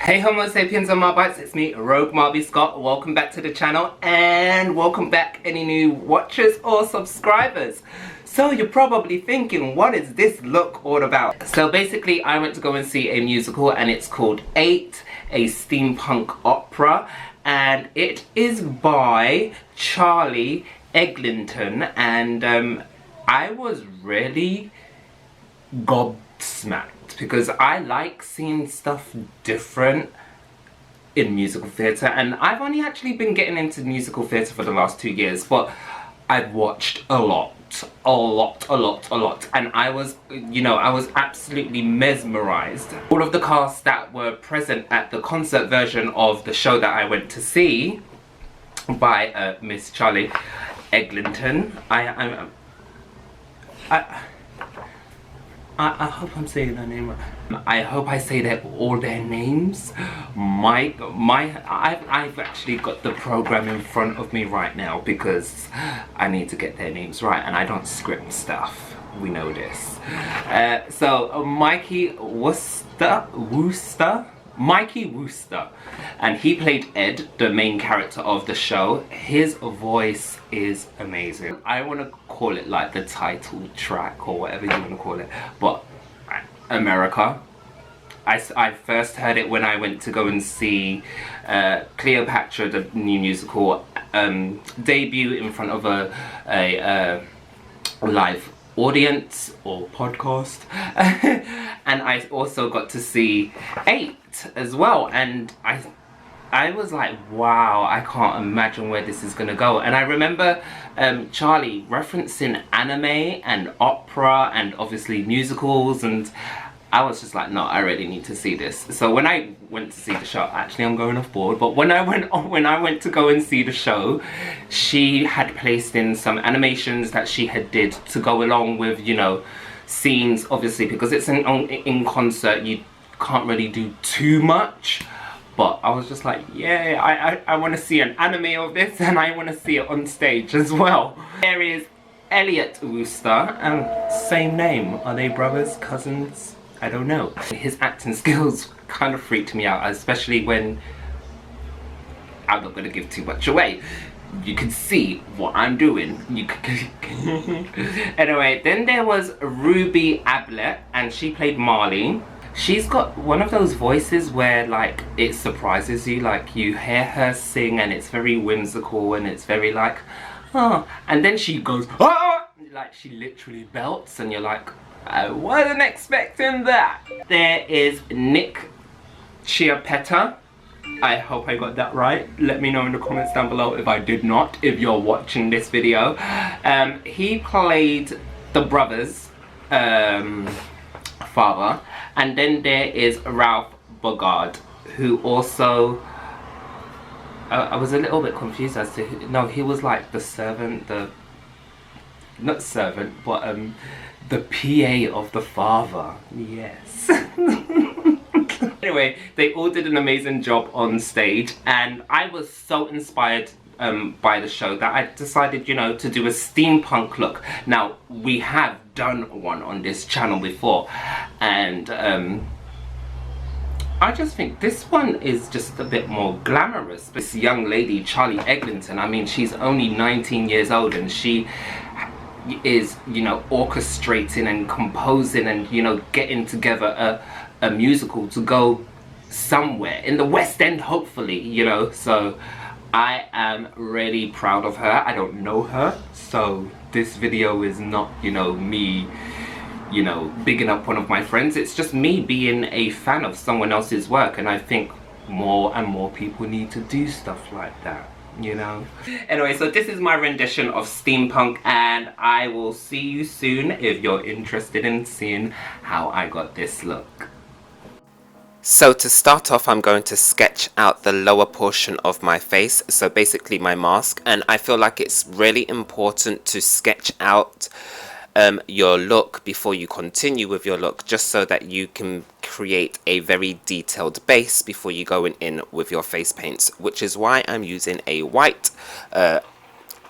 Hey Homo sapiens and Marbites, it's me, Rogue Marby Scott. Welcome back to the channel and welcome back any new watchers or subscribers. So you're probably thinking, what is this look all about? So basically I went to go and see a musical and it's called 8, a steampunk opera, and it is by Charli Eglinton, and I was really gobsmacked because I like seeing stuff different in musical theatre, and I've only actually been getting into musical theatre for the last 2 years, but I've watched a lot, and I was, I was absolutely mesmerised. All of the cast that were present at the concert version of the show that I went to see by Miss Charli Eglinton, I hope I'm saying their name right. I hope I say all their names. I've actually got the program in front of me right now because I need to get their names right, and I don't script stuff. We know this. So Mikey Wooster, and he played Ed, the main character of the show. His voice is amazing. I want to call it like the title track or whatever you want to call it, but America. I first heard it when I went to go and see Cleopatra, the new musical, debut in front of a live audience or podcast. And I also got to see 8 as well, and I was like, wow, I can't imagine where this is gonna go. And I remember Charli referencing anime and opera and obviously musicals, and I was just like, no, I really need to see this. So when I went to see the show, actually I'm going off board, but when I went to go and see the show, she had placed in some animations that she had did to go along with, scenes, obviously, because it's in concert, you can't really do too much. But I was just like, yeah, I want to see an anime of this, and I want to see it on stage as well. There is Elliot Wooster, and same name. Are they brothers, cousins? I don't know. His acting skills kind of freaked me out, especially when, I'm not going to give too much away. You can see what I'm doing. Anyway, then there was Ruby Ablett, and she played Marley. She's got one of those voices where, like, it surprises you. Like, you hear her sing and it's very whimsical and it's very like, oh, and then she goes, ah! Like, she literally belts, and you're like, I wasn't expecting that. There is Nick Chiappetta. I hope I got that right. Let me know in the comments down below if I did not, if you're watching this video. He played the brother's father. And then there is Ralph Bogard, who also, I was a little bit confused as to who, no, he was like the servant, not servant, but the PA of the father, yes. Anyway, they all did an amazing job on stage, and I was so inspired by the show that I decided, to do a steampunk look. Now, we have done one on this channel before, and I just think this one is just a bit more glamorous. This young lady, Charli Eglinton, I mean, she's only 19 years old, and she is, orchestrating and composing and, getting together a musical to go somewhere in the West End, hopefully, so I am really proud of her. I don't know her, so this video is not, me, bigging up one of my friends. It's just me being a fan of someone else's work, and I think more and more people need to do stuff like that, Anyway, so this is my rendition of Steampunk, and I will see you soon if you're interested in seeing how I got this look. So to start off, I'm going to sketch out the lower portion of my face, so basically my mask, and I feel like it's really important to sketch out your look before you continue with your look, just so that you can create a very detailed base before you go in with your face paints, which is why I'm using a white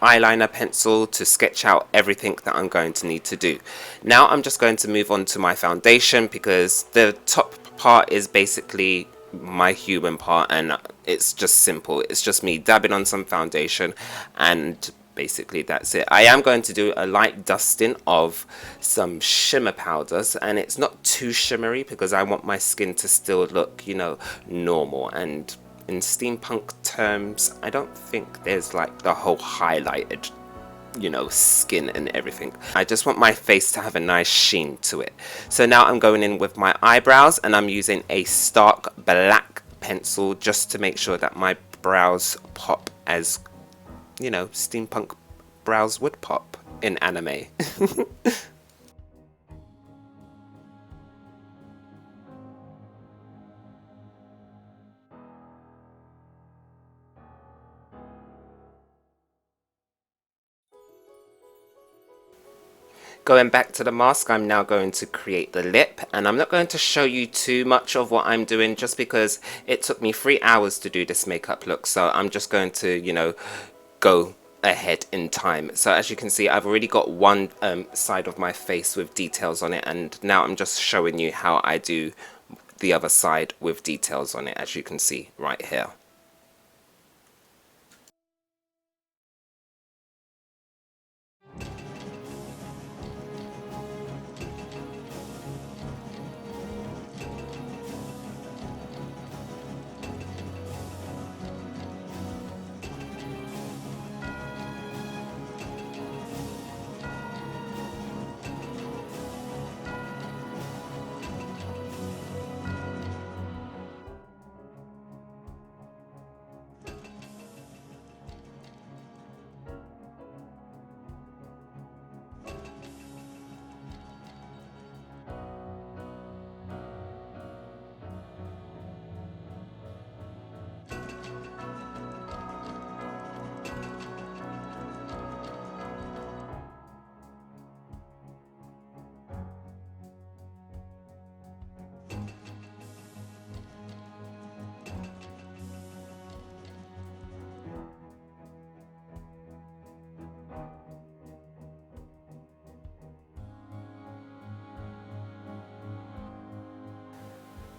eyeliner pencil to sketch out everything that I'm going to need to do. Now I'm just going to move on to my foundation, because the top part is basically my human part, and it's just simple. It's just me dabbing on some foundation, and basically that's it. I am going to do a light dusting of some shimmer powders, and it's not too shimmery because I want my skin to still look, you know, normal. And in steampunk terms, I don't think there's like the whole highlighted, you know, skin and everything. I just want my face to have a nice sheen to it. So now I'm going in with my eyebrows, and I'm using a stark black pencil just to make sure that my brows pop as, you know, steampunk brows would pop in anime. Going back to the mask, I'm now going to create the lip, and I'm not going to show you too much of what I'm doing just because it took me 3 hours to do this makeup look, so I'm just going to, you know, go ahead in time. So as you can see, I've already got one side of my face with details on it, and now I'm just showing you how I do the other side with details on it, as you can see right here.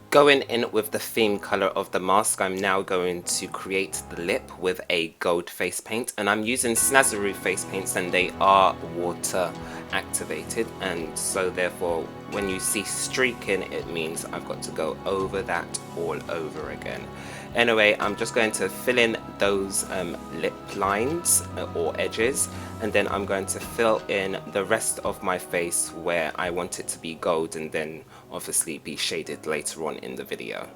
Going in with the theme color of the mask, I'm now going to create the lip with a gold face paint, and I'm using Snazaroo face paints, and they are water activated, and so therefore when you see streaking, it means I've got to go over that all over again. Anyway, I'm just going to fill in those lip lines or edges, and then I'm going to fill in the rest of my face where I want it to be gold, and then obviously be shaded later on in the video.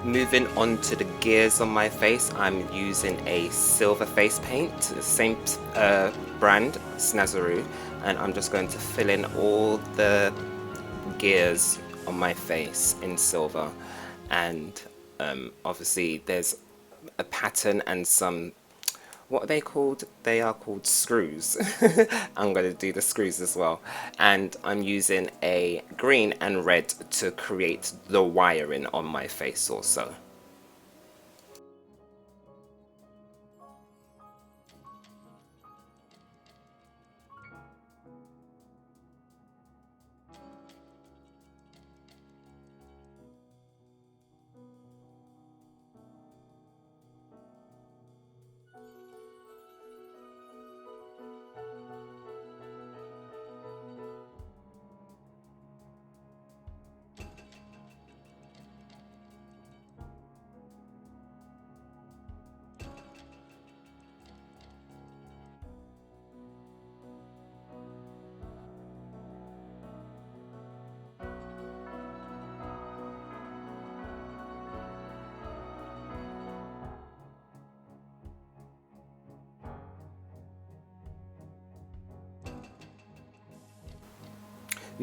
Moving on to the gears on my face, I'm using a silver face paint, the same brand, Snazaroo, and I'm just going to fill in all the gears on my face in silver. And obviously there's a pattern and some, what are they called? They are called screws. I'm going to do the screws as well. And I'm using a green and red to create the wiring on my face also.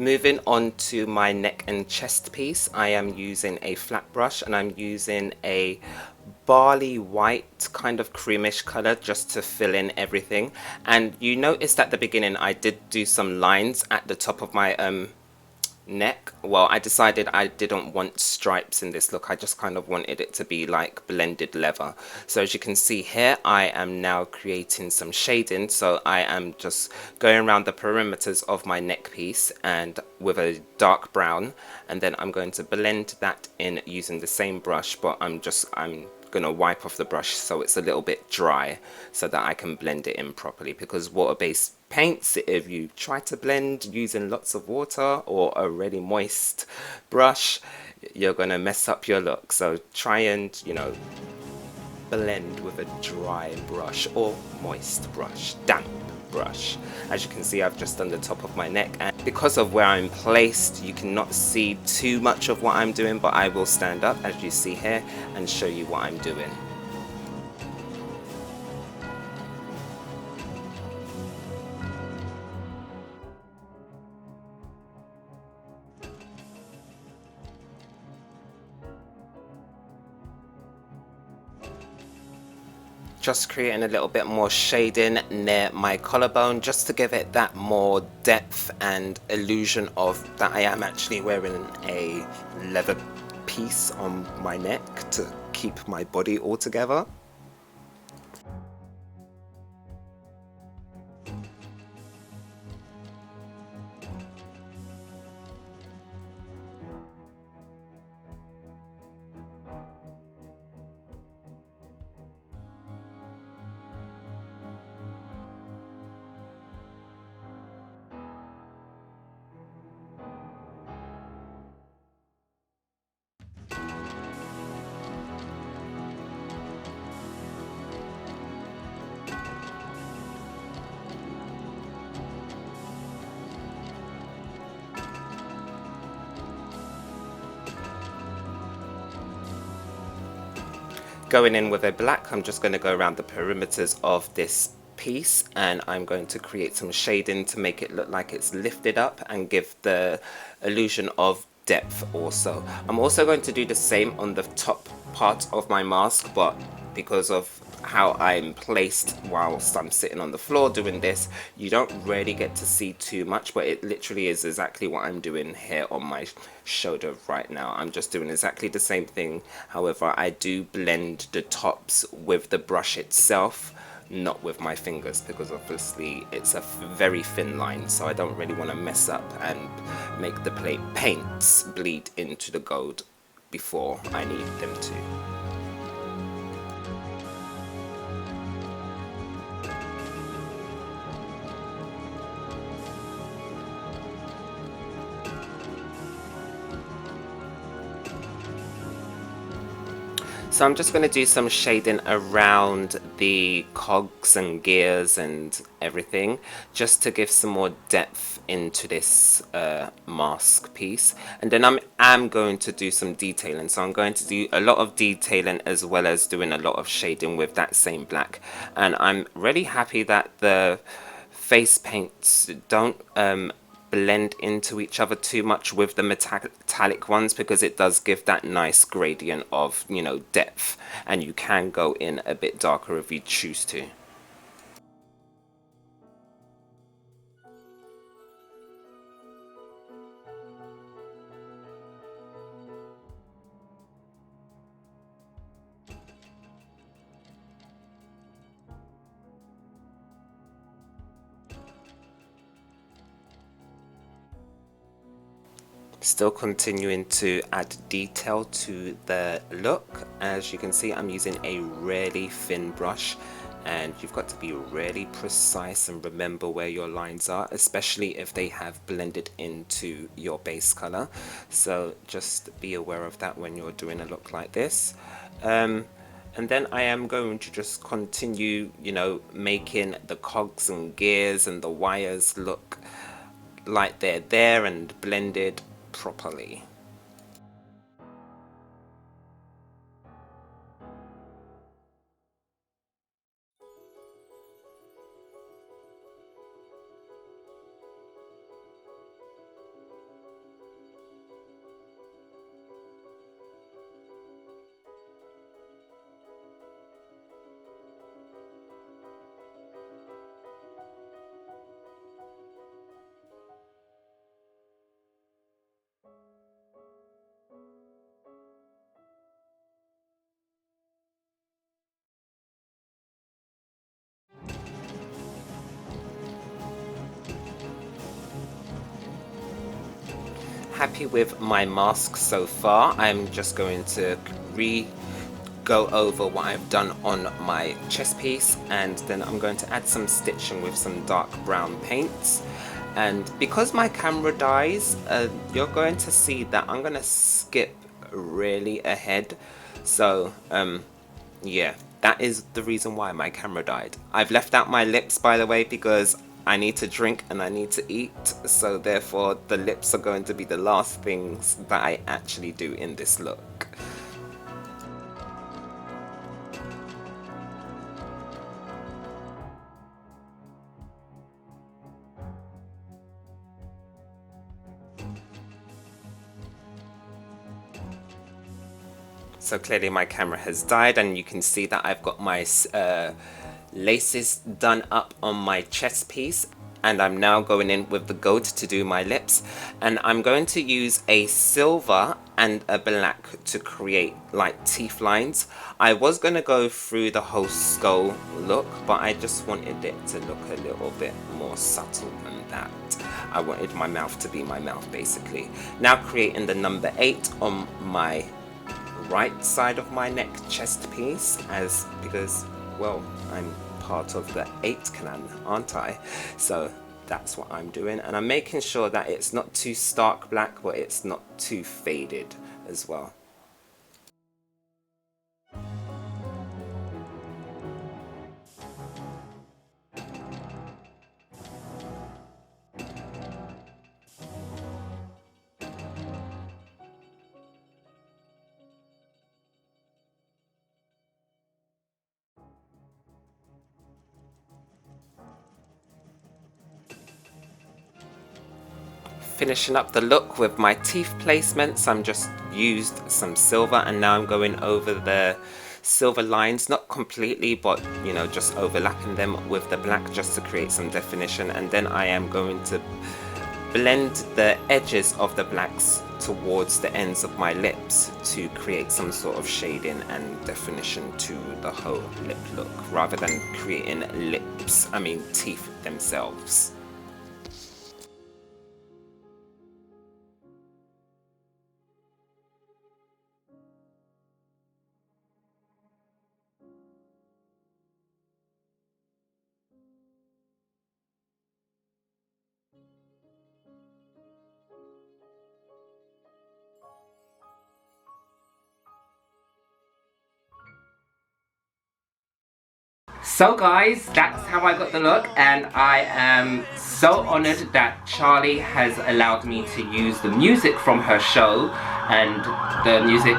Moving on to my neck and chest piece, I am using a flat brush and I'm using a barley white kind of creamish color just to fill in everything. And you noticed at the beginning I did do some lines at the top of my neck. Well, I decided I didn't want stripes in this look. I just kind of wanted it to be like blended leather. So as you can see here, I am now creating some shading. So I am just going around the perimeters of my neck piece and with a dark brown, and then I'm going to blend that in using the same brush, but I'm gonna wipe off the brush so it's a little bit dry so that I can blend it in properly, because water-based paints, if you try to blend using lots of water or a really moist brush, you're gonna mess up your look. So try and, you know, blend with a dry brush or moist brush, damp brush. As you can see, I've just done the top of my neck, and because of where I'm placed you cannot see too much of what I'm doing, but I will stand up as you see here and show you what I'm doing. Just creating a little bit more shading near my collarbone just to give it that more depth and illusion of that I am actually wearing a leather piece on my neck to keep my body all together. Going in with a black, I'm just going to go around the perimeters of this piece and I'm going to create some shading to make it look like it's lifted up and give the illusion of depth also. I'm also going to do the same on the top part of my mask, but because of how I'm placed whilst I'm sitting on the floor doing this, you don't really get to see too much, but it literally is exactly what I'm doing here on my shoulder right now. I'm just doing exactly the same thing. However, I do blend the tops with the brush itself, not with my fingers, because obviously it's a very thin line, so I don't really want to mess up and make the paints bleed into the gold before I need them to. So I'm just going to do some shading around the cogs and gears and everything, just to give some more depth into this mask piece. And then I'm going to do some detailing. So I'm going to do a lot of detailing as well as doing a lot of shading with that same black. And I'm really happy that the face paints don't blend into each other too much with the metallic ones, because it does give that nice gradient of, you know, depth, and you can go in a bit darker if you choose to. Still continuing to add detail to the look. As you can see, I'm using a really thin brush, and you've got to be really precise and remember where your lines are, especially if they have blended into your base color. So just be aware of that when you're doing a look like this. And then I am going to just continue, you know, making the cogs and gears and the wires look like they're there and blended properly. happy with my mask so far. I'm just going to go over what I've done on my chest piece, and then I'm going to add some stitching with some dark brown paints. And because my camera dies, you're going to see that I'm going to skip really ahead. So yeah, that is the reason why my camera died. I've left out my lips, by the way, because I need to drink and I need to eat, so therefore the lips are going to be the last things that I actually do in this look. So clearly my camera has died, and you can see that I've got my laces done up on my chest piece, and I'm now going in with the gold to do my lips, and I'm going to use a silver and a black to create like teeth lines. I was going to go through the whole skull look, but I just wanted it to look a little bit more subtle than that. I wanted my mouth to be my mouth, basically. Now creating the number 8 on my right side of my neck chest piece, because well, I'm part of the 8 clan, aren't I? So that's what I'm doing, and I'm making sure that it's not too stark black, but it's not too faded as well. Finishing up the look with my teeth placements, I'm just used some silver, and now I'm going over the silver lines, not completely, but you know, just overlapping them with the black just to create some definition. And then I am going to blend the edges of the blacks towards the ends of my lips to create some sort of shading and definition to the whole lip look, rather than creating teeth themselves. So guys, that's how I got the look, and I am so honoured that Charli has allowed me to use the music from her show, and the music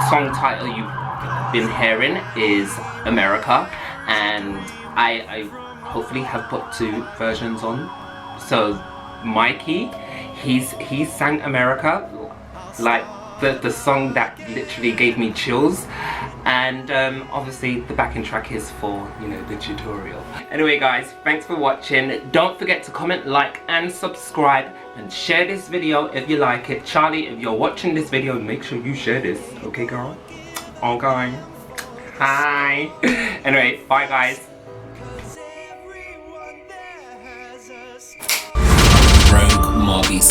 song title you've been hearing is America, and I hopefully have put 2 versions on. So Mikey, he sang America, like the song that literally gave me chills, and obviously the backing track is for, you know, the tutorial. Anyway guys, thanks for watching. Don't forget to comment, like and subscribe, and share this video if you like it. Charli, if you're watching this video, make sure you share this, okay girl? Okay, hi. Anyway, bye guys. Rogue Marby